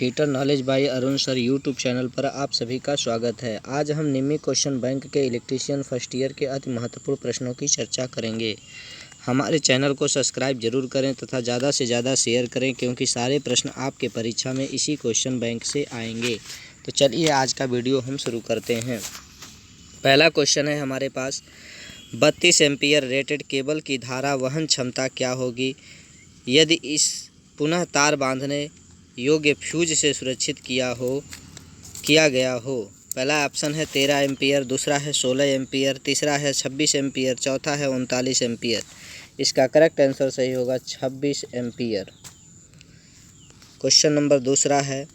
Theatre knowledge by Arun sir YouTube channel पर आप सभी का स्वागत है। आज हम निम्मी क्वेश्चन बैंक के इलेक्ट्रीशियन फर्स्ट ईयर के अति महत्वपूर्ण प्रश्नों की चर्चा करेंगे। हमारे चैनल को सब्सक्राइब जरूर करें तथा ज़्यादा से ज़्यादा शेयर करें, क्योंकि सारे प्रश्न आपके परीक्षा में इसी क्वेश्चन बैंक से आएंगे। तो चलिए आज का वीडियो हम शुरू करते हैं। पहला क्वेश्चन है हमारे पास, 32 एम्पीयर रेटेड केबल की धारा वहन क्षमता क्या होगी यदि इस पुनः तार बांधने योग्य फ्यूज से सुरक्षित किया गया हो। पहला ऑप्शन है 13 एम्पीयर, दूसरा है 16 एम्पीयर, तीसरा है 26 एम्पीयर, चौथा है 39 एम्पीयर। इसका करेक्ट आंसर सही होगा 26 एम्पीयर। क्वेश्चन नंबर दूसरा है,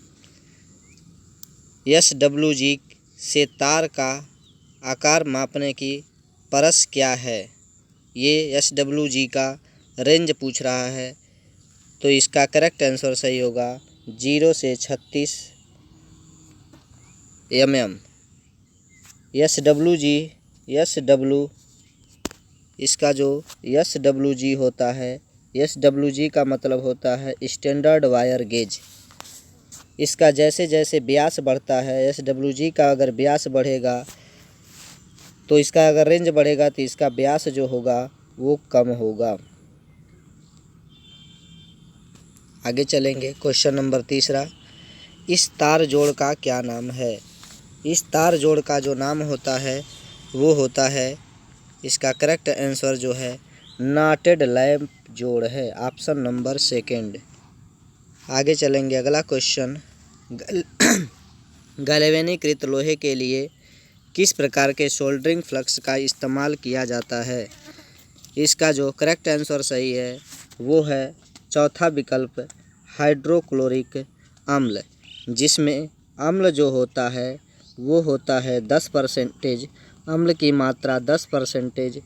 SWG से तार का आकार मापने की परस क्या है। ये SWG का रेंज पूछ रहा है, तो इसका करेक्ट आंसर सही होगा 0 से 36 mm। इसका जो SWG होता है, SWG का मतलब होता है स्टैंडर्ड वायर गेज। इसका जैसे जैसे व्यास बढ़ता है, SWG का अगर व्यास बढ़ेगा तो इसका अगर रेंज बढ़ेगा तो इसका व्यास जो होगा वो कम होगा। आगे चलेंगे। क्वेश्चन नंबर तीसरा, इस तार जोड़ का क्या नाम है। इस तार जोड़ का जो नाम होता है वो होता है, इसका करेक्ट आंसर जो है नॉटेड लैंप जोड़ है, ऑप्शन नंबर सेकंड। आगे चलेंगे। अगला क्वेश्चन, गैल्वेनीकृत लोहे के लिए किस प्रकार के सोल्डरिंग फ्लक्स का इस्तेमाल किया जाता है। इसका जो करेक्ट आंसर सही है वो है चौथा विकल्प, हाइड्रोक्लोरिक अम्ल, जिसमें अम्ल जो होता है वो होता है 10%, अम्ल की मात्रा 10%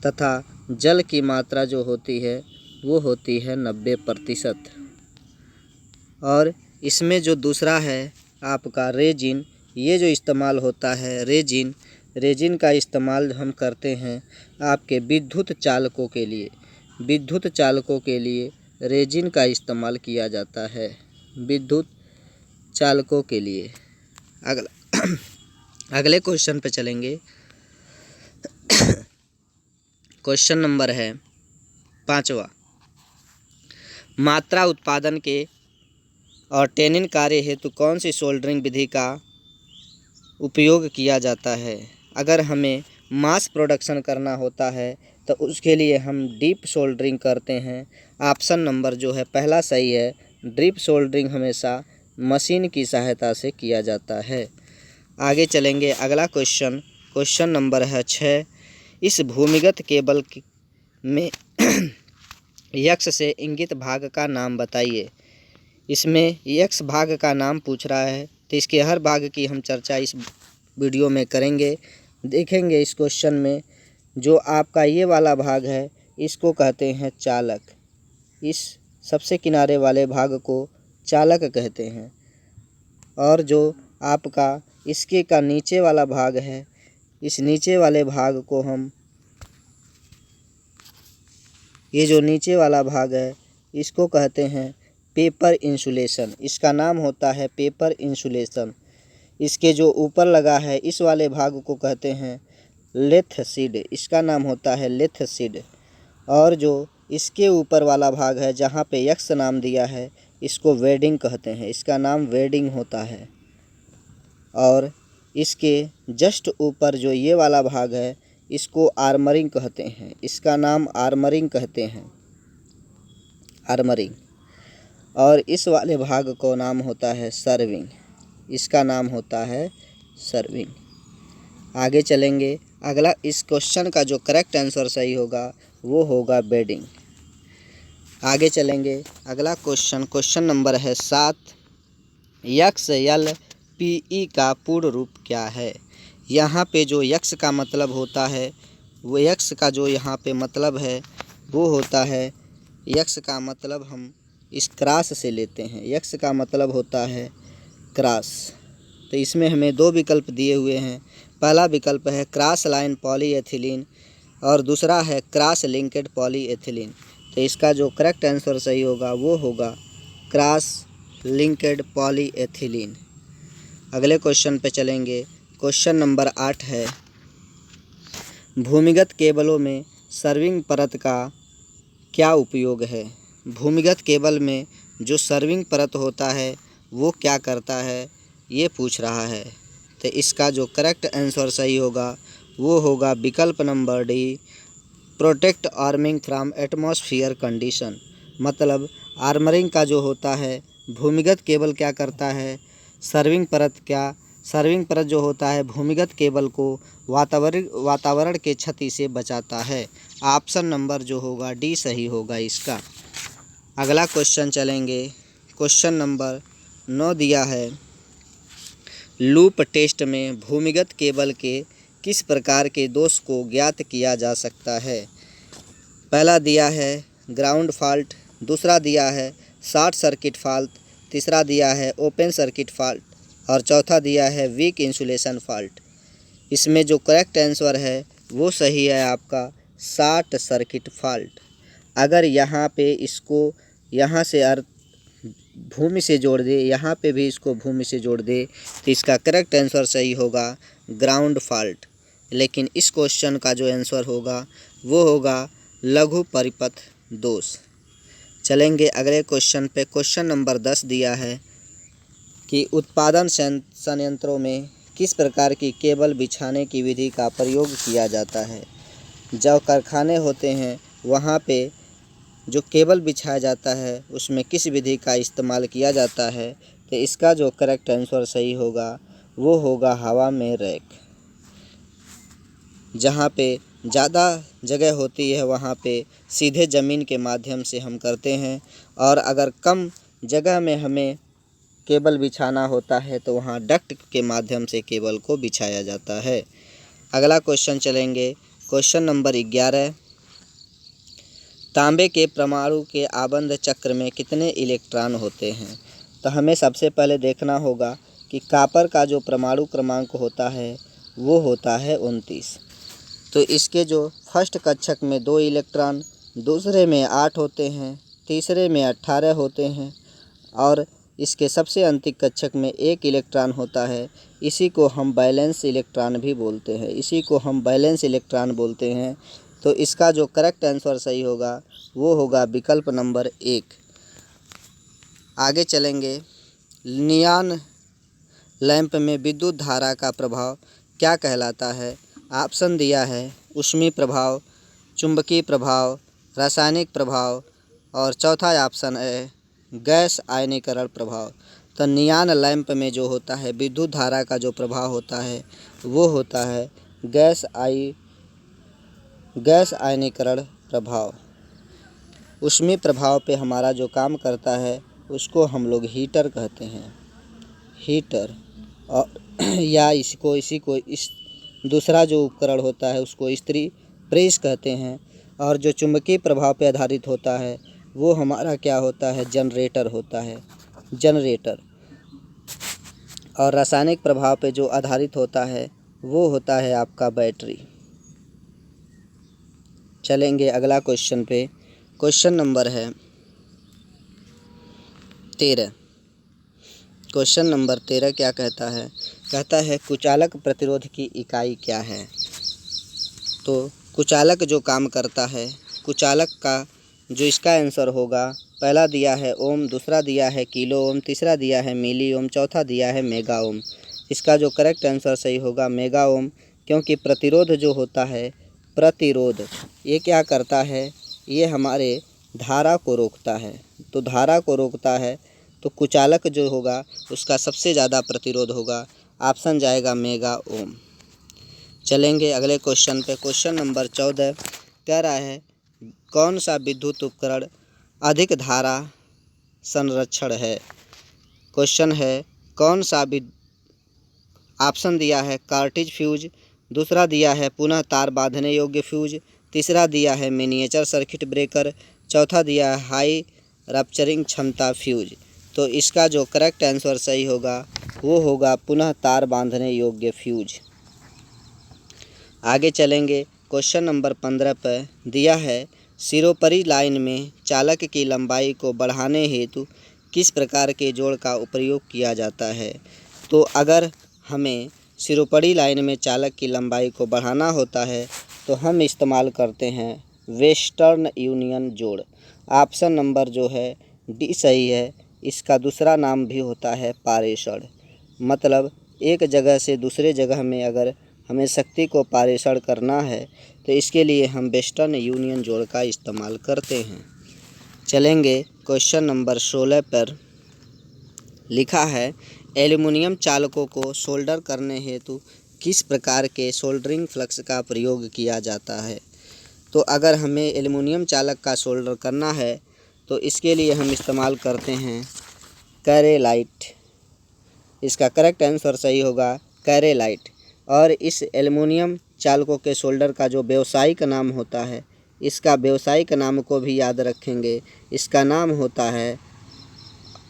तथा जल की मात्रा जो होती है वो होती है 90%। और इसमें जो दूसरा है आपका रेजिन, ये जो इस्तेमाल होता है रेजिन का इस्तेमाल हम करते हैं आपके विद्युत चालकों के लिए रेजिन का इस्तेमाल किया जाता है, विद्युत चालकों के लिए। अगले क्वेश्चन पे चलेंगे। क्वेश्चन नंबर है 5वां, मात्रा उत्पादन के और टेनिन कार्य हेतु कौन सी सोल्डरिंग विधि का उपयोग किया जाता है। अगर हमें मास प्रोडक्शन करना होता है तो उसके लिए हम डीप सोल्डरिंग करते हैं। ऑप्शन नंबर जो है पहला सही है, ड्रिप सोल्डरिंग हमेशा मशीन की सहायता से किया जाता है। आगे चलेंगे। अगला क्वेश्चन नंबर है 6, इस भूमिगत केबल में यक्ष से इंगित भाग का नाम बताइए। इसमें यक्ष भाग का नाम पूछ रहा है, तो इसके हर भाग की हम चर्चा इस वीडियो में करेंगे। देखेंगे इस क्वेश्चन में जो आपका ये वाला भाग है इसको कहते हैं चालक। इस सबसे किनारे वाले भाग को चालक कहते हैं। और जो आपका इसके का नीचे वाला भाग है, इस नीचे वाले भाग को हम, ये जो नीचे वाला भाग है इसको कहते हैं पेपर इंसुलेशन। इसका नाम होता है पेपर इंसुलेशन। इसके जो ऊपर लगा है इस वाले भाग को कहते हैं लेथ सीड, इसका नाम होता है लेथ सीड। और जो इसके ऊपर वाला भाग है जहाँ पे यक्स नाम दिया है इसको वेडिंग कहते हैं, इसका नाम वेडिंग होता है। और इसके जस्ट ऊपर जो ये वाला भाग है इसको आर्मरिंग कहते हैं, इसका नाम आर्मरिंग कहते हैं, आर्मरिंग। और इस वाले भाग को नाम होता है सर्विंग, इसका नाम होता है सर्विंग। आगे चलेंगे। अगला इस क्वेश्चन का जो करेक्ट आंसर सही होगा वो होगा बेडिंग। आगे चलेंगे। अगला क्वेश्चन नंबर है 7, XLPE का पूर्ण रूप क्या है। यहाँ पे जो यक्स का मतलब होता है वो यक्स का जो यहाँ पे मतलब है वो होता है, यक्स का मतलब हम इस क्रॉस से लेते हैं, यक्स का मतलब होता है क्रॉस। तो इसमें हमें दो विकल्प दिए हुए हैं। पहला विकल्प है क्रॉस लाइन पॉलीएथिलीन और दूसरा है क्रॉस लिंक्ड पॉलीएथिलीन। तो इसका जो करेक्ट आंसर सही होगा वो होगा क्रॉस लिंक्ड पॉलीएथिलीन। अगले क्वेश्चन पे चलेंगे। क्वेश्चन नंबर 8 है, भूमिगत केबलों में सर्विंग परत का क्या उपयोग है। भूमिगत केबल में जो सर्विंग परत होता है वो क्या करता है, ये पूछ रहा है। तो इसका जो करेक्ट आंसर सही होगा वो होगा विकल्प number D, protect arming from atmosphere condition. मतलब आर्मरिंग का जो होता है, भूमिगत केबल क्या करता है, सर्विंग परत जो होता है भूमिगत केबल को वातावरण के क्षति से बचाता है। ऑप्शन नंबर जो होगा डी सही होगा इसका। अगला क्वेश्चन चलेंगे। क्वेश्चन नंबर 9 दिया है, लूप टेस्ट में भूमिगत केबल के किस प्रकार के दोष को ज्ञात किया जा सकता है। पहला दिया है ग्राउंड फॉल्ट, दूसरा दिया है शॉर्ट सर्किट फॉल्ट, तीसरा दिया है ओपन सर्किट फॉल्ट और चौथा दिया है वीक इंसुलेशन फॉल्ट। इसमें जो करेक्ट आंसर है वो सही है आपका शॉर्ट सर्किट फॉल्ट। अगर यहाँ पे इसको यहाँ से भूमि से जोड़ दे, यहाँ पे भी इसको भूमि से जोड़ दे तो इसका करेक्ट आंसर सही होगा ग्राउंड फॉल्ट। लेकिन इस क्वेश्चन का जो आंसर होगा वो होगा लघु परिपथ दोष। चलेंगे अगले क्वेश्चन पे। क्वेश्चन नंबर 10 दिया है कि उत्पादन संयंत्रों में किस प्रकार की केबल बिछाने की विधि का प्रयोग किया जाता है। जब कारखाने होते हैं वहाँ पे जो केबल बिछाया जाता है उसमें किस विधि का इस्तेमाल किया जाता है। तो इसका जो करेक्ट आंसर सही होगा वो होगा हवा में रैक। जहाँ पे ज़्यादा जगह होती है वहाँ पे सीधे ज़मीन के माध्यम से हम करते हैं, और अगर कम जगह में हमें केबल बिछाना होता है तो वहाँ डक्ट के माध्यम से केबल को बिछाया जाता है। अगला क्वेश्चन चलेंगे। क्वेश्चन नंबर 11, तांबे के परमाणु के आबंध चक्र में कितने इलेक्ट्रॉन होते हैं। तो हमें सबसे पहले देखना होगा कि कॉपर का जो परमाणु क्रमांक होता है वो होता है 29। तो इसके जो फर्स्ट कक्षक में 2 इलेक्ट्रॉन, दूसरे में 8 होते हैं, तीसरे में 18 होते हैं और इसके सबसे अंतिम कक्षक में 1 इलेक्ट्रॉन होता है। इसी को हम बैलेंस इलेक्ट्रॉन भी बोलते हैं। तो इसका जो करेक्ट आंसर सही होगा वो होगा विकल्प नंबर 1। आगे चलेंगे। नियॉन लैंप में विद्युत धारा का प्रभाव क्या कहलाता है। ऑप्शन दिया है ऊष्मीय प्रभाव, चुंबकीय प्रभाव, रासायनिक प्रभाव और चौथा ऑप्शन है गैस आयनीकरण प्रभाव। तो नियॉन लैंप में जो होता है विद्युत धारा का जो प्रभाव होता है वो होता है गैस आयनीकरण प्रभाव। ऊष्मीय प्रभाव पे हमारा जो काम करता है उसको हम लोग हीटर कहते हैं, हीटर। और या इस दूसरा जो उपकरण होता है उसको इस्त्री प्रेस कहते हैं। और जो चुंबकीय प्रभाव पे आधारित होता है वो हमारा क्या होता है, जनरेटर होता है, जनरेटर। और रासायनिक प्रभाव पे जो आधारित होता है वो होता है आपका बैटरी। चलेंगे अगला क्वेश्चन पे। क्वेश्चन नंबर है 13। क्वेश्चन नंबर 13 क्या कहता है कुचालक प्रतिरोध की इकाई क्या है। तो कुचालक जो काम करता है, कुचालक का जो इसका आंसर होगा, पहला दिया है ओम, दूसरा दिया है किलो ओम, तीसरा दिया है मिली ओम, चौथा दिया है मेगा ओम। इसका जो करेक्ट आंसर सही होगा मेगा ओम, क्योंकि प्रतिरोध जो होता है, प्रतिरोध ये क्या करता है, ये हमारे धारा को रोकता है। तो धारा को रोकता है तो कुचालक जो होगा उसका सबसे ज़्यादा प्रतिरोध होगा। ऑप्शन जाएगा मेगा ओम। चलेंगे अगले क्वेश्चन पे। क्वेश्चन नंबर 14 कह रहा है कौन सा विद्युत उपकरण अधिक धारा संरक्षण है। क्वेश्चन है कौन सा ऑप्शन दिया है कार्टिज फ्यूज, दूसरा दिया है पुनः तार बांधने योग्य फ्यूज, तीसरा दिया है मिनिएचर सर्किट ब्रेकर, चौथा दिया है हाई रप्चरिंग क्षमता फ्यूज। तो इसका जो करेक्ट आंसर सही होगा वो होगा पुनः तार बांधने योग्य फ्यूज। आगे चलेंगे। क्वेश्चन नंबर 15 पर दिया है सिरोपरी लाइन में चालक की लंबाई को बढ़ाने हेतु किस प्रकार के जोड़ का उपयोग किया जाता है? तो अगर हमें सिरोपड़ी लाइन में चालक की लंबाई को बढ़ाना होता है तो हम इस्तेमाल करते हैं वेस्टर्न यूनियन जोड़। ऑप्शन नंबर जो है डी सही है। इसका दूसरा नाम भी होता है पारेषण। मतलब एक जगह से दूसरे जगह में अगर हमें शक्ति को पारेषण करना है तो इसके लिए हम वेस्टर्न यूनियन जोड़ का इस्तेमाल करते हैं। चलेंगे क्वेश्चन नंबर 16 पर। लिखा है एल्युमिनियम चालकों को सोल्डर करने हेतु किस प्रकार के सोल्डरिंग फ्लक्स का प्रयोग किया जाता है? तो अगर हमें एल्युमिनियम चालक का सोल्डर करना है तो इसके लिए हम इस्तेमाल करते हैं कैरेलाइट। इसका करेक्ट आंसर सही होगा कैरेलाइट। और इस एल्युमिनियम चालकों के सोल्डर का जो व्यावसायिक नाम होता है, इसका व्यावसायिक नाम को भी याद रखेंगे। इसका नाम होता है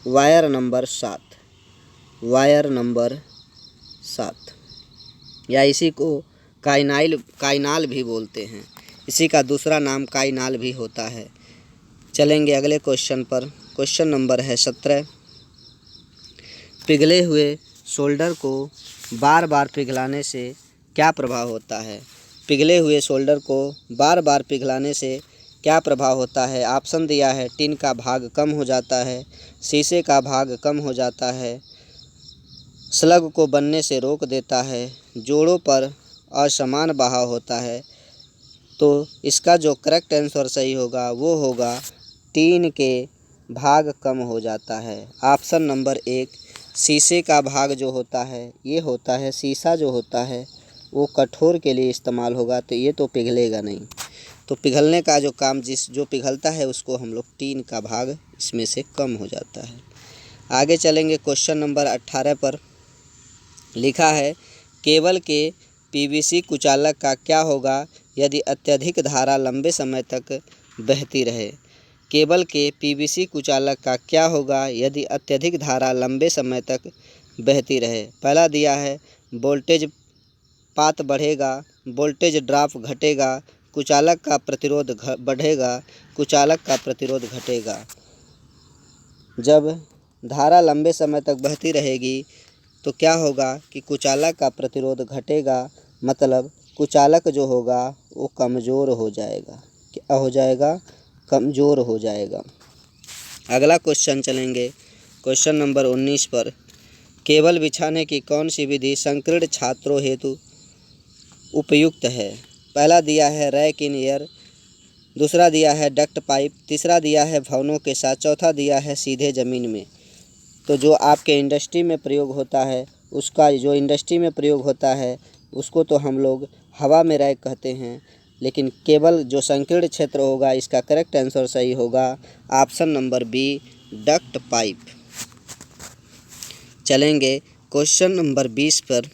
वायर नंबर 7। वायर नंबर 7 या इसी को काइनाल भी बोलते हैं। इसी का दूसरा नाम काइनाल भी होता है। चलेंगे अगले क्वेश्चन पर। क्वेश्चन नंबर है 17। पिघले हुए सोल्डर को बार बार पिघलाने से क्या प्रभाव होता है? पिघले हुए सोल्डर को बार बार पिघलाने से क्या प्रभाव होता है? ऑप्शन दिया है टिन का भाग कम हो जाता है, शीशे का भाग कम हो जाता है, स्लग को बनने से रोक देता है, जोड़ों पर असमान बहाव होता है। तो इसका जो करेक्ट आंसर सही होगा वो होगा टिन के भाग कम हो जाता है। ऑप्शन नंबर 1 शीशे का भाग जो होता है ये होता है, शीशा जो होता है वो कठोर के लिए इस्तेमाल होगा, तो ये तो पिघलेगा नहीं। तो पिघलने का जो काम जो पिघलता है उसको हम लोग टिन का भाग इसमें से कम हो जाता है। आगे चलेंगे क्वेश्चन नंबर 18 पर। लिखा है केबल के पीवीसी कुचालक का क्या होगा यदि अत्यधिक धारा लंबे समय तक बहती रहे? केबल के पीवीसी कुचालक का क्या होगा यदि अत्यधिक धारा लंबे समय तक बहती रहे? पहला दिया है वोल्टेज पात बढ़ेगा, वोल्टेज ड्रॉप घटेगा, कुचालक का प्रतिरोध बढ़ेगा, कुचालक का प्रतिरोध घटेगा। जब धारा लंबे समय तक बहती रहेगी तो क्या होगा कि कुचालक का प्रतिरोध घटेगा, मतलब कुचालक जो होगा वो कमज़ोर हो जाएगा। क्या हो जाएगा? कमज़ोर हो जाएगा। अगला क्वेश्चन चलेंगे क्वेश्चन नंबर 19 पर। केबल बिछाने की कौन सी विधि संकीर्ण छात्रों हेतु उपयुक्त है? पहला दिया है रैक इन एयर, दूसरा दिया है डक्ट पाइप, तीसरा दिया है भवनों के साथ, चौथा दिया है सीधे ज़मीन में। तो जो आपके इंडस्ट्री में प्रयोग होता है उसको तो हम लोग हवा में रैक कहते हैं, लेकिन केबल जो संकीर्ण क्षेत्र होगा इसका करेक्ट आंसर सही होगा option number B duct pipe. चलेंगे क्वेश्चन नंबर 20 पर।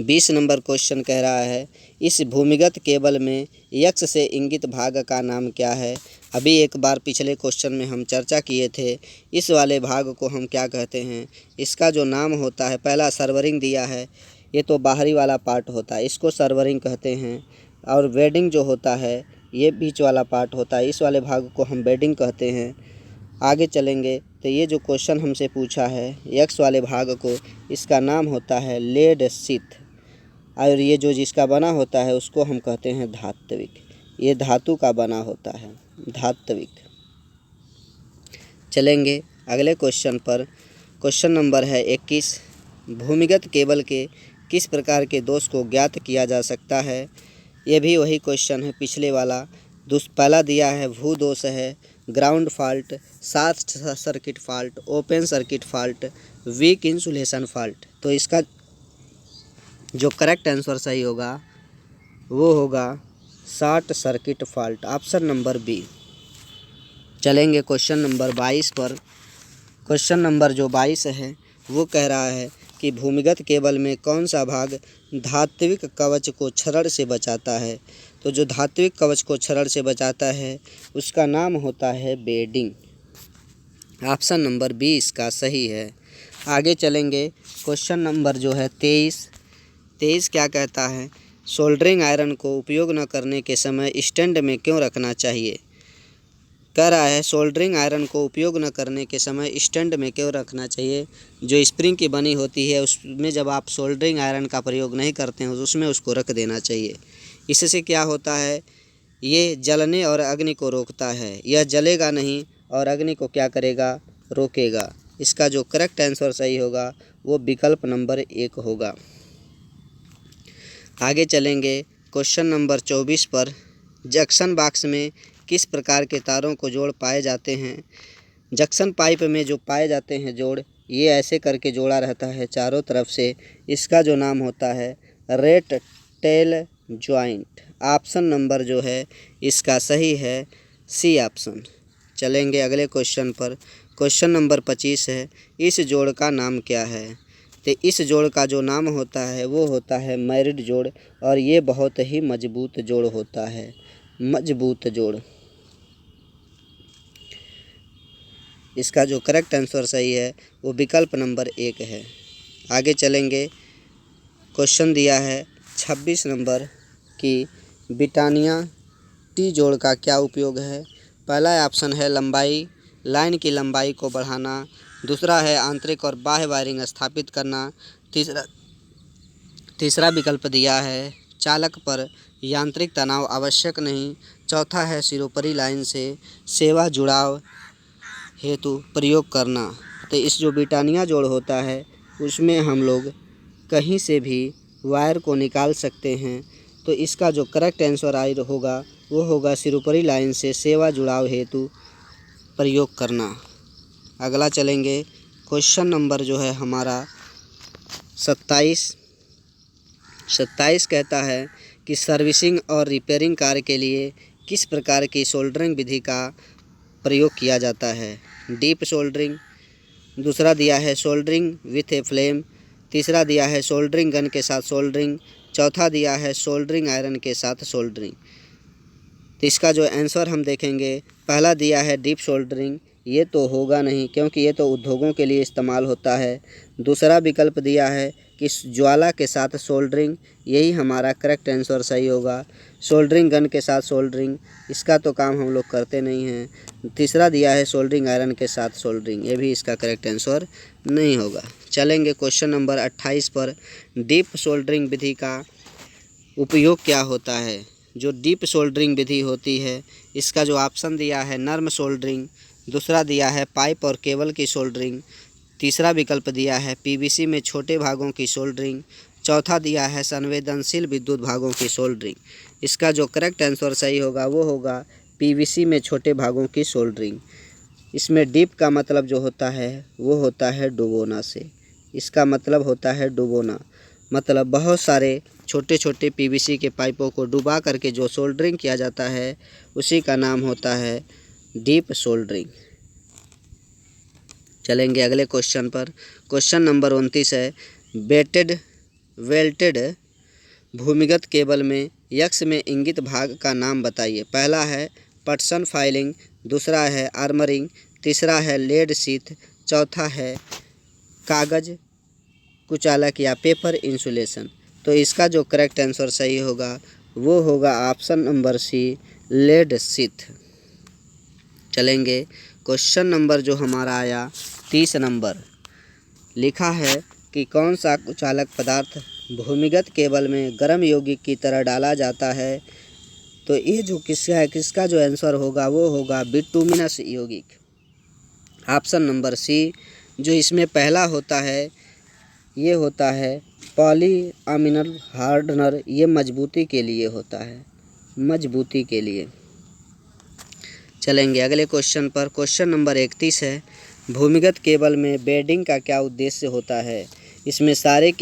20 नंबर क्वेश्चन कह रहा है इस भूमिगत केबल में यक्ष से इंगित भाग का नाम क्या है? अभी एक बार पिछले क्वेश्चन में हम चर्चा किए थे। इस वाले भाग को हम क्या कहते हैं? इसका जो नाम होता है, पहला सर्वरिंग दिया है, ये तो बाहरी वाला पार्ट होता है, इसको सर्वरिंग कहते हैं। और बेडिंग जो होता है ये बीच वाला पार्ट होता है, इस वाले भाग को हम बेडिंग कहते हैं। आगे चलेंगे तो ये जो क्वेश्चन हमसे पूछा है यक्ष वाले भाग को, इसका नाम होता है लेड शीथ। और ये जो जिसका बना होता है उसको हम कहते हैं धात्विक। ये धातु का बना होता है, धात्विक। चलेंगे अगले क्वेश्चन पर। क्वेश्चन नंबर है 21। भूमिगत केबल के किस प्रकार के दोष को ज्ञात किया जा सकता है? ये भी वही क्वेश्चन है पिछले वाला। पहला दिया है भू दोष है, ground fault, short circuit fault, open circuit fault, weak insulation fault. तो इसका जो करेक्ट आंसर सही होगा वो होगा short circuit fault, option number B. चलेंगे क्वेश्चन नंबर 22 पर। क्वेश्चन नंबर जो 22 है वो कह रहा है कि भूमिगत केबल में कौन सा भाग धात्विक कवच को क्षरण से बचाता है? तो जो धात्विक कवच को क्षरण से बचाता है उसका नाम होता है बेडिंग। ऑप्शन नंबर बी इसका सही है। आगे चलेंगे क्वेश्चन नंबर जो है 23 क्या कहता है? सोल्डरिंग आयरन को उपयोग न करने के समय स्टैंड में क्यों रखना चाहिए? कह रहा है सोल्डरिंग आयरन को उपयोग न करने के समय स्टैंड में क्यों रखना चाहिए। जो स्प्रिंग की बनी होती है उसमें जब आप सोल्डरिंग आयरन का प्रयोग नहीं करते हैं उसमें उसको रख देना चाहिए। इससे क्या होता है, ये जलने और अग्नि को रोकता है। यह जलेगा नहीं और अग्नि को क्या करेगा, रोकेगा। इसका जो करेक्ट आंसर सही होगा वो विकल्प नंबर 1 होगा। आगे चलेंगे क्वेश्चन नंबर 24 पर। जंक्शन बॉक्स में किस प्रकार के तारों को जोड़ पाए जाते हैं। जंक्शन पाइप में जो पाए जाते हैं जोड़, ये ऐसे करके जोड़ा रहता है चारों तरफ से। इसका जो नाम होता है rat tail joint. Option number जो है इसका सही है सी ऑप्शन। चलेंगे अगले क्वेश्चन पर। क्वेश्चन नंबर 25 है, इस जोड़ का नाम क्या है। तो इस जोड़ का जो नाम होता है वो होता है मैरिड जोड़, और ये बहुत ही मजबूत जोड़ होता है, मजबूत जोड़। इसका जो करेक्ट आंसर सही है वो विकल्प नंबर 1 है। आगे चलेंगे। क्वेश्चन दिया है 26 नंबर कि ब्रिटानिया टी जोड़ का क्या उपयोग है। पहला ऑप्शन है लंबाई, लाइन की लंबाई को बढ़ाना। दूसरा है आंतरिक और बाह्य वायरिंग स्थापित करना। तीसरा विकल्प दिया है चालक पर यांत्रिक तनाव आवश्यक नहीं। चौथा है सिरोपरी लाइन से सेवा जुड़ाव हेतु प्रयोग करना। तो इस जो ब्रिटानिया जोड़ होता है उसमें हम लोग कहीं से भी वायर को निकाल सकते हैं। तो इसका जो करेक्ट आंसर आई होगा वो होगा सिरोपरी लाइन से सेवा जुड़ाव हेतु प्रयोग करना। अगला चलेंगे। क्वेश्चन नंबर जो है हमारा 27 कहता है कि सर्विसिंग और रिपेयरिंग कार्य के लिए किस प्रकार की सोल्डरिंग विधि का प्रयोग किया जाता है। डीप सोल्डरिंग, दूसरा दिया है सोल्डरिंग विथ ए फ्लेम, तीसरा दिया है सोल्डरिंग गन के साथ सोल्डरिंग, चौथा दिया है सोल्डरिंग आयरन के साथ सोल्डरिंग। तो इसका जो आंसर हम देखेंगे, पहला दिया है डीप सोल्डरिंग, ये तो होगा नहीं क्योंकि ये तो उद्योगों के लिए इस्तेमाल होता है। दूसरा विकल्प दिया है कि ज्वाला के साथ सोल्डरिंग, यही हमारा करेक्ट आंसर सही होगा। सोल्डरिंग गन के साथ सोल्डरिंग, इसका तो काम हम लोग करते नहीं हैं। तीसरा दिया है सोल्डरिंग आयरन के साथ सोल्डरिंग, ये भी इसका करेक्ट आंसर नहीं होगा। चलेंगे क्वेश्चन नंबर 28 पर। डीप सोल्डरिंग विधि का उपयोग क्या होता है। जो डीप सोल्डरिंग विधि होती है इसका जो ऑप्शन दिया है नर्म सोल्डरिंग, दूसरा दिया है पाइप और केबल की सोल्डरिंग, तीसरा विकल्प दिया है पीवीसी में छोटे भागों की सोल्डरिंग, चौथा दिया है संवेदनशील विद्युत भागों की सोल्डरिंग। इसका जो करेक्ट आंसर सही होगा वो होगा पीवीसी में छोटे भागों की सोल्डरिंग। इसमें डीप का मतलब जो होता है वो होता है डुबोना से। इसका मतलब होता है डुबोना, मतलब बहुत सारे छोटे छोटे पीवीसी के पाइपों को डुबा करके जो सोल्डरिंग किया जाता है उसी का नाम होता है डीप सोल्डरिंग। चलेंगे अगले क्वेश्चन पर। क्वेश्चन नंबर 29 है, वेल्टेड भूमिगत केबल में यक्स में इंगित भाग का नाम बताइए। पहला है पटसन फाइलिंग, दूसरा है आर्मरिंग, तीसरा है लेड सीथ, चौथा है कागज कुचालक या पेपर इंसुलेशन। तो इसका जो करेक्ट आंसर सही होगा वो होगा option number C lead sheath. चलेंगे क्वेश्चन नंबर जो हमारा आया 30 नंबर। लिखा है कि कौन सा कुचालक पदार्थ भूमिगत केबल में गर्म यौगिक की तरह डाला जाता है। तो ये जो किसका है, किसका जो आंसर होगा वो होगा बिटुमिनस यौगिक, ऑप्शन नंबर सी। जो इसमें पहला होता है ये होता है पॉलीअमीनल हार्डनर, ये मजबूती के लिए होता है, मजबूती के लिए। चलेंगे अगले क्वेश्चन पर। क्वेश्चन नंबर 31 है, भूमिगत केबल में बेडिंग का क्या उद्देश्य होता है। इसमें सारे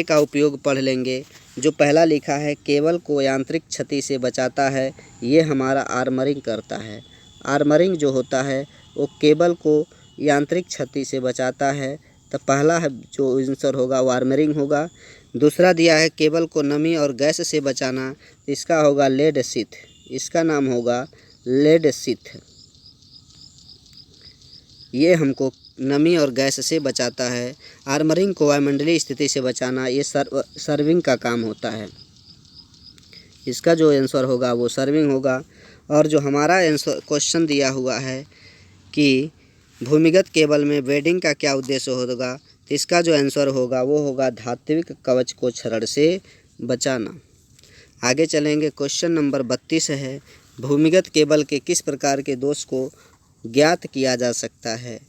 का उपयोग पढ़ लेंगे। जो पहला लिखा है केबल को यांत्रिक क्षति से बचाता है, ये हमारा आर्मरिंग करता है। आर्मरिंग जो होता है वो केबल को यांत्रिक क्षति से बचाता है, तो पहला जो आंसर होगा वो आर्मरिंग होगा। दूसरा दिया है केबल को नमी और गैस से बचाना, इसका होगा लेड सीथ, इसका नाम होगा लेड सीथ। ये हमको नमी और गैस से बचाता है। आर्मरिंग को वायुमंडलीय स्थिति से बचाना, ये सर्विंग का काम होता है। इसका जो आंसर होगा वो सर्विंग होगा। और जो हमारा आंसर क्वेश्चन दिया हुआ है कि भूमिगत केबल में वेल्डिंग का क्या उद्देश्य होगा, तो इसका जो आंसर होगा वो होगा धात्विक कवच को क्षरण से बचाना। आगे चलेंगे, क्वेश्चन नंबर 32 है, भूमिगत केबल के किस प्रकार के दोष को ज्ञात किया जा सकता है।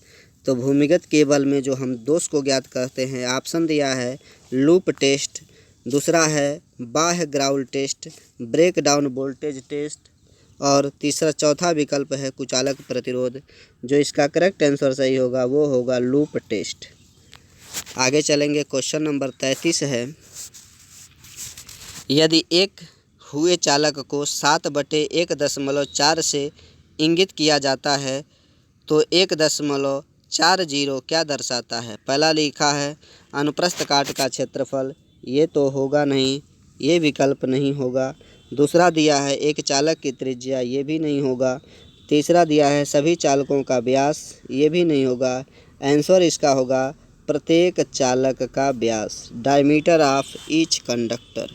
तो भूमिगत केबल में जो हम दोष को ज्ञात करते हैं, ऑप्शन दिया है लूप टेस्ट, दूसरा है बाह्य ground test, break down voltage test, और चौथा विकल्प है कुचालक प्रतिरोध। जो इसका करेक्ट आंसर सही होगा वो होगा लूप टेस्ट। आगे चलेंगे, क्वेश्चन नंबर 33 है, यदि एक हुए चालक को 7/1.4 से इंगित किया जाता है तो 1.40 क्या दर्शाता है। पहला लिखा है अनुप्रस्थ काट का क्षेत्रफल, ये तो होगा नहीं, ये विकल्प नहीं होगा। दूसरा दिया है एक चालक की त्रिज्या, ये भी नहीं होगा। तीसरा दिया है सभी चालकों का व्यास, ये भी नहीं होगा। आंसर इसका होगा प्रत्येक चालक का व्यास, डायमीटर ऑफ ईच कंडक्टर।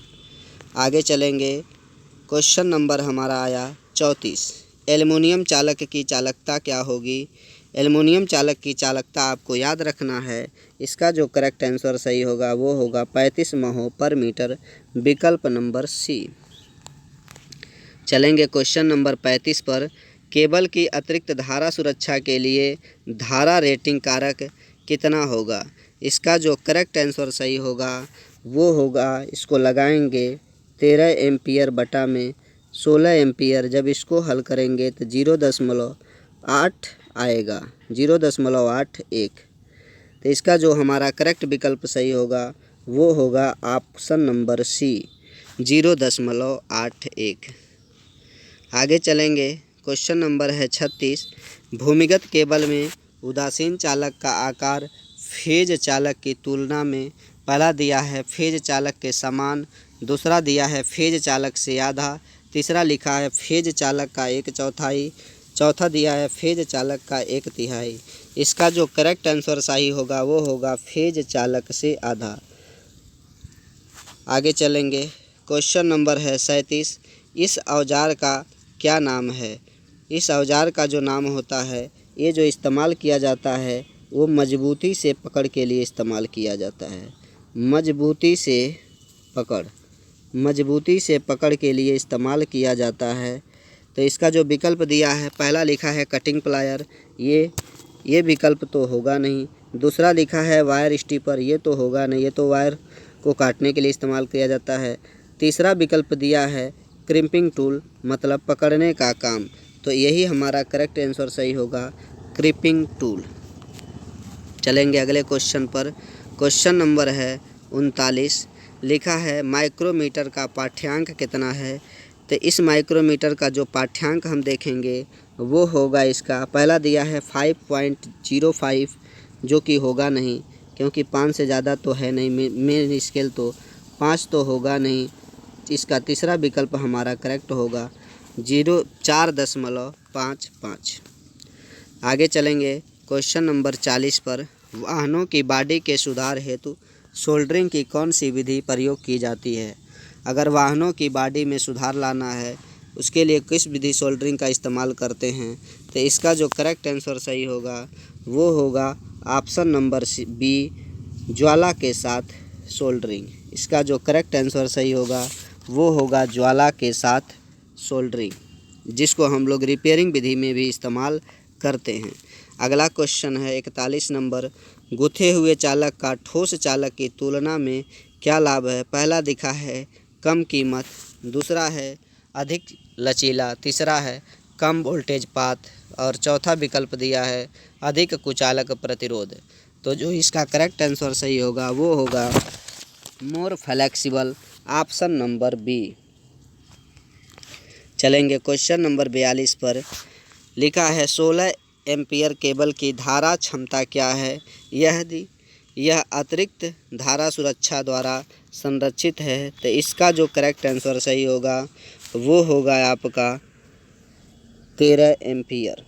आगे चलेंगे, क्वेश्चन नंबर हमारा आया 34, एल्युमिनियम चालक की चालकता क्या होगी। एल्युमिनियम चालक की चालकता आपको याद रखना है, इसका जो करेक्ट आंसर सही होगा वो होगा 35 महो पर मीटर, विकल्प नंबर सी। चलेंगे क्वेश्चन नंबर 35 पर, केबल की अतिरिक्त धारा सुरक्षा के लिए धारा रेटिंग कारक कितना होगा। इसका जो करेक्ट आंसर सही होगा वो होगा, इसको लगाएंगे 13 एम्पियर बटा में 16 एम्पियर, जब इसको हल करेंगे तो 0.8 आएगा, 0.81। तो इसका जो हमारा करेक्ट विकल्प सही होगा वो होगा ऑप्शन नंबर सी, 0.81। आगे चलेंगे, क्वेश्चन नंबर है 36, भूमिगत केबल में उदासीन चालक का आकार फेज चालक की तुलना में, पहला दिया है फेज चालक के समान, दूसरा दिया है फेज चालक से आधा, तीसरा लिखा है फेज चालक का 1/4, चौथा दिया है फेज चालक का 1/3। इसका जो करेक्ट आंसर सही होगा वो होगा फेज चालक से आधा। आगे चलेंगे, क्वेश्चन नंबर है 37, इस औजार का क्या नाम है। इस औजार का जो नाम होता है, ये जो इस्तेमाल किया जाता है वो मजबूती से पकड़ के लिए इस्तेमाल किया जाता है। मजबूती से पकड़ के लिए इस्तेमाल किया जाता है। तो इसका जो विकल्प दिया है, पहला लिखा है कटिंग प्लायर, ये विकल्प तो होगा नहीं। दूसरा लिखा है वायर स्टीपर, ये तो होगा नहीं, ये तो वायर को काटने के लिए इस्तेमाल किया जाता है। तीसरा विकल्प दिया है क्रिम्पिंग टूल, मतलब पकड़ने का काम। तो यही हमारा करेक्ट आंसर सही होगा, क्रिपिंग टूल। चलेंगे अगले क्वेश्चन पर, क्वेश्चन नंबर है 39, लिखा है माइक्रोमीटर का पाठ्यांक कितना है। तो इस माइक्रोमीटर का जो पाठ्यांक हम देखेंगे वो होगा, इसका पहला दिया है 5.05, जो कि होगा नहीं, क्योंकि 5 से ज़्यादा तो है नहीं, मेन स्केल तो 5 तो होगा नहीं। इसका तीसरा विकल्प हमारा करेक्ट होगा 4.55। आगे चलेंगे, क्वेश्चन नंबर 40 पर, वाहनों की बॉडी के सुधार हेतु सोल्डरिंग की कौन सी विधि प्रयोग की जाती है। अगर वाहनों की बॉडी में सुधार लाना है उसके लिए किस विधि सोल्डरिंग का इस्तेमाल करते हैं। तो इसका जो करेक्ट आंसर सही होगा वो होगा ऑप्शन नंबर बी, ज्वाला के साथ सोल्डरिंग। इसका जो करेक्ट आंसर सही होगा वो होगा ज्वाला के साथ सोल्डरिंग, जिसको हम लोग रिपेयरिंग विधि में भी इस्तेमाल करते हैं। अगला क्वेश्चन है 41 नंबर, गुथे हुए चालक का ठोस चालक की तुलना में क्या लाभ है। पहला दिखा है कम कीमत, दूसरा है अधिक लचीला, तीसरा है कम वोल्टेज पाथ, और चौथा विकल्प दिया है अधिक कुचालक प्रतिरोध। तो जो इसका करेक्ट आंसर सही होगा वो होगा more flexible, option number B. चलेंगे क्वेश्चन नंबर 42 पर, लिखा है 16 एम्पियर केबल की धारा क्षमता क्या है। यह अतिरिक्त धारा सुरक्षा द्वारा संरक्षित है। तो इसका जो करेक्ट आंसर सही होगा वो होगा आपका 13 एम्पियर,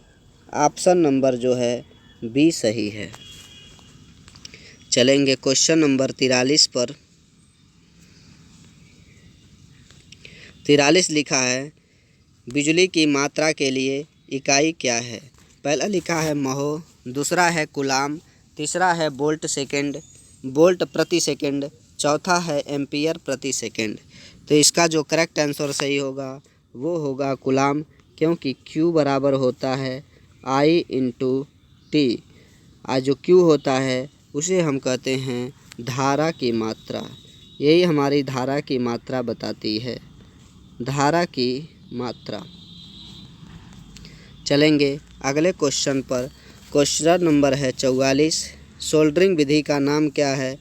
ऑप्शन नंबर जो है बी सही है। चलेंगे क्वेश्चन नंबर 43 पर, 43 लिखा है बिजली की मात्रा के लिए इकाई क्या है? पहला लिखा है महो, दूसरा है कूलाम, तीसरा है वोल्ट प्रति सेकंड, चौथा है एम्पियर प्रति सेकंड। तो इसका जो करेक्ट आंसर सही होगा वो होगा कूलाम, क्योंकि Q बराबर होता है I × T। आज जो Q होता है उसे हम कहते हैं धारा की मात्रा। यही हमारी धारा की मात्रा बताती है, धारा की मात्रा। चलेंगे अगले क्वेश्चन पर। क्वेश्चन नंबर है 44। सोल्डरिंग विधि का नाम क्या है?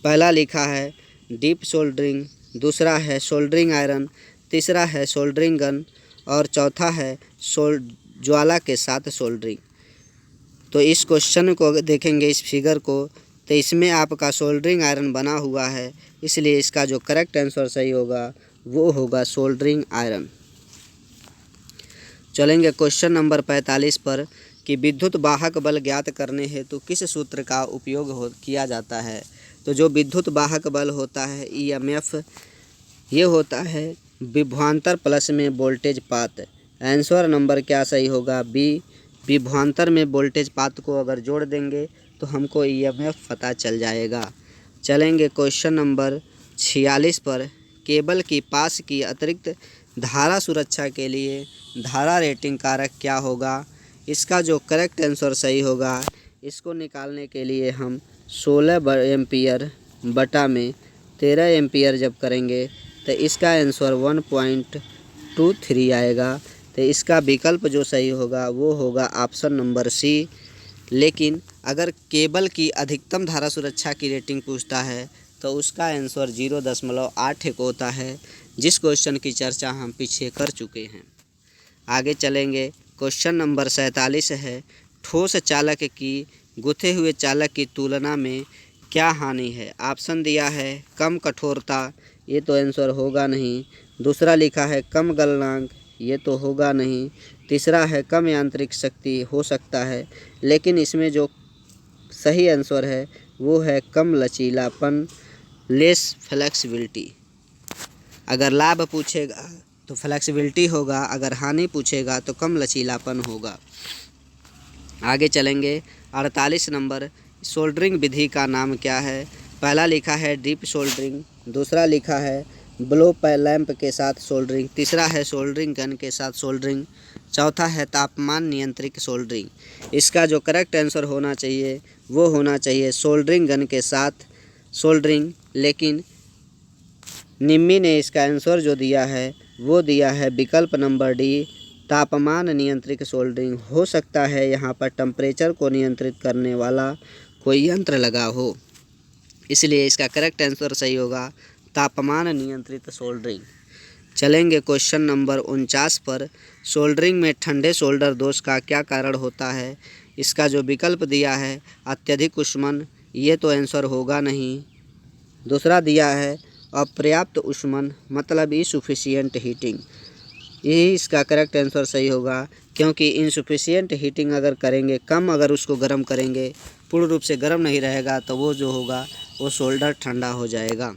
पहला लिखा है डीप सोल्डरिंग, दूसरा है सोल्डरिंग आयरन, तीसरा है सोल्डरिंग गन और चौथा है ज्वाला के साथ सोल्डरिंग। तो इस क्वेश्चन को देखेंगे, इस फिगर को, तो इसमें आपका सोल्डरिंग आयरन बना हुआ है, इसलिए इसका जो करेक्ट आंसर सही होगा वो होगा सोल्डरिंग आयरन। चलेंगे क्वेश्चन नंबर 45 पर कि विद्युत वाहक बल ज्ञात करने हेतु किस सूत्र का उपयोग किया जाता है? तो जो विद्युत वाहक बल होता है EMF, ये होता है विभवांतर प्लस में वोल्टेज पात। आंसर नंबर क्या सही होगा? बी। विभवांतर में वोल्टेज पात को अगर जोड़ देंगे तो हमको EMF पता चल जाएगा। चलेंगे क्वेश्चन नंबर 46 पर। केबल की पास की अतिरिक्त धारा सुरक्षा के लिए धारा रेटिंग कारक क्या होगा? इसका जो करेक्ट आंसर सही होगा, इसको निकालने के लिए हम 16 एम्पियर बटा में 13 एम्पियर जब करेंगे तो इसका आंसर 1.23 आएगा। तो इसका विकल्प जो सही होगा वो होगा ऑप्शन नंबर सी। लेकिन अगर केबल की अधिकतम धारा सुरक्षा की रेटिंग पूछता है तो उसका आंसर 0.81 होता है, जिस क्वेश्चन की चर्चा हम पीछे कर चुके हैं। आगे चलेंगे। क्वेश्चन नंबर 47 है ठोस चालक की गुथे हुए चालक की तुलना में क्या हानि है? ऑप्शन दिया है कम कठोरता, ये तो आंसर होगा नहीं। दूसरा लिखा है कम गलनांक, ये तो होगा नहीं। तीसरा है कम यांत्रिक शक्ति, हो सकता है, लेकिन इसमें जो सही आंसर है वो है कम लचीलापन, लेस फ्लेक्सिबिलिटी। अगर लाभ पूछेगा तो फ्लेक्सिबिलिटी होगा, अगर हानि पूछेगा तो कम लचीलापन होगा। आगे चलेंगे 48 नंबर। सोल्डरिंग विधि का नाम क्या है? पहला लिखा है डीप सोल्डरिंग, दूसरा लिखा है ब्लो लैंप के साथ सोल्डरिंग, तीसरा है सोल्डरिंग गन के साथ सोल्डरिंग, चौथा है तापमान नियंत्रित सोल्डरिंग। इसका जो करेक्ट आंसर होना चाहिए वो होना चाहिए सोल्डरिंग गन के साथ सोल्डरिंग, लेकिन निम्मी ने इसका आंसर जो दिया है वो दिया है विकल्प नंबर डी, तापमान नियंत्रित सोल्डरिंग। हो सकता है यहाँ पर टेम्परेचर को नियंत्रित करने वाला कोई यंत्र लगा हो, इसलिए इसका करेक्ट आंसर सही होगा तापमान नियंत्रित सोल्डरिंग। चलेंगे क्वेश्चन नंबर 49 पर। सोल्डरिंग में ठंडे सोल्डर दोष का क्या कारण होता है? इसका जो विकल्प दिया है अत्यधिक ऊष्मन, ये तो आंसर होगा नहीं। दूसरा दिया है अपर्याप्त ऊष्मन, मतलब इनसफिशिएंट हीटिंग, यही इसका करेक्ट आंसर सही होगा, क्योंकि इनसफिशिएंट हीटिंग अगर करेंगे, कम अगर उसको गर्म करेंगे, पूर्ण रूप से गर्म नहीं रहेगा, तो वो जो होगा वो सोल्डर ठंडा हो जाएगा।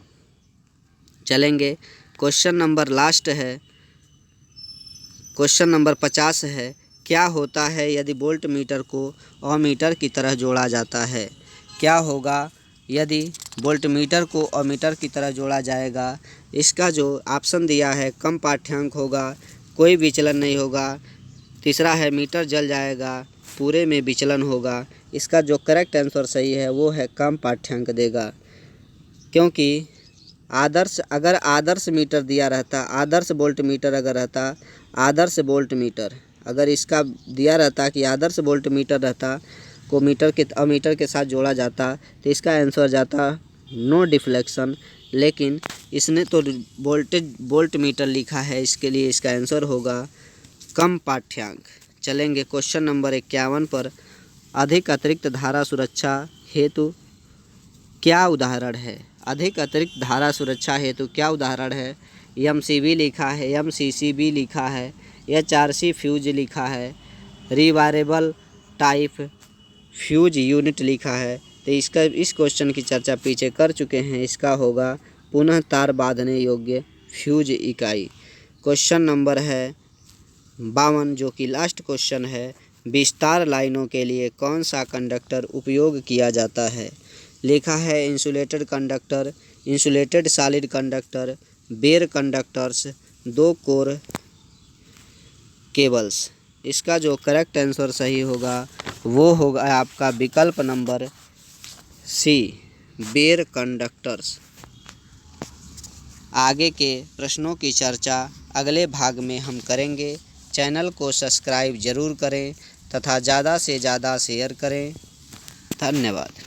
चलेंगे क्वेश्चन नंबर लास्ट है, क्वेश्चन नंबर 50 है। क्या होता है यदि वोल्ट मीटर को अमीटर की तरह जोड़ा जाता है? क्या होगा यदि वोल्ट मीटर को अमीटर की तरह जोड़ा जाएगा? इसका जो ऑप्शन दिया है कम पाठ्यांक होगा, कोई विचलन नहीं होगा। तीसरा है मीटर जल जाएगा, पूरे में विचलन होगा। इसका जो करेक्ट आंसर सही है वो है कम पाठ्यांक देगा, क्योंकि अगर आदर्श मीटर दिया रहता, आदर्श वोल्ट मीटर अगर रहता, आदर्श वोल्ट मीटर अगर इसका दिया रहता कि आदर्श वोल्ट मीटर रहता को मीटर के अमीटर के साथ जोड़ा जाता तो इसका आंसर जाता नो डिफ्लेक्शन, लेकिन इसने तो वोल्ट मीटर लिखा है, इसके लिए इसका आंसर होगा कम पाठ्यांक। चलेंगे क्वेश्चन नंबर 51 पर। अधिक अतिरिक्त धारा सुरक्षा हेतु क्या उदाहरण है? अधिक अतिरिक्त धारा सुरक्षा हेतु क्या उदाहरण है? MCB लिखा है, MCCB लिखा है, HRC फ्यूज लिखा है, रिवायरेबल टाइप फ्यूज यूनिट लिखा है। तो इस क्वेश्चन की चर्चा पीछे कर चुके हैं। इसका होगा पुनः तार बांधने योग्य फ्यूज इकाई। क्वेश्चन नंबर है 52 जो कि लास्ट क्वेश्चन है, विस्तार लाइनों के लिए कौन सा कंडक्टर उपयोग किया जाता है? लिखा है insulated conductor, insulated solid conductor, bare conductors, 2 core cables. इसका जो करेक्ट आंसर सही होगा वो होगा आपका विकल्प नंबर सी, बेयर कंडक्टर्स। आगे के प्रश्नों की चर्चा अगले भाग में हम करेंगे। चैनल को सब्सक्राइब ज़रूर करें तथा ज़्यादा से ज़्यादा शेयर करें। धन्यवाद।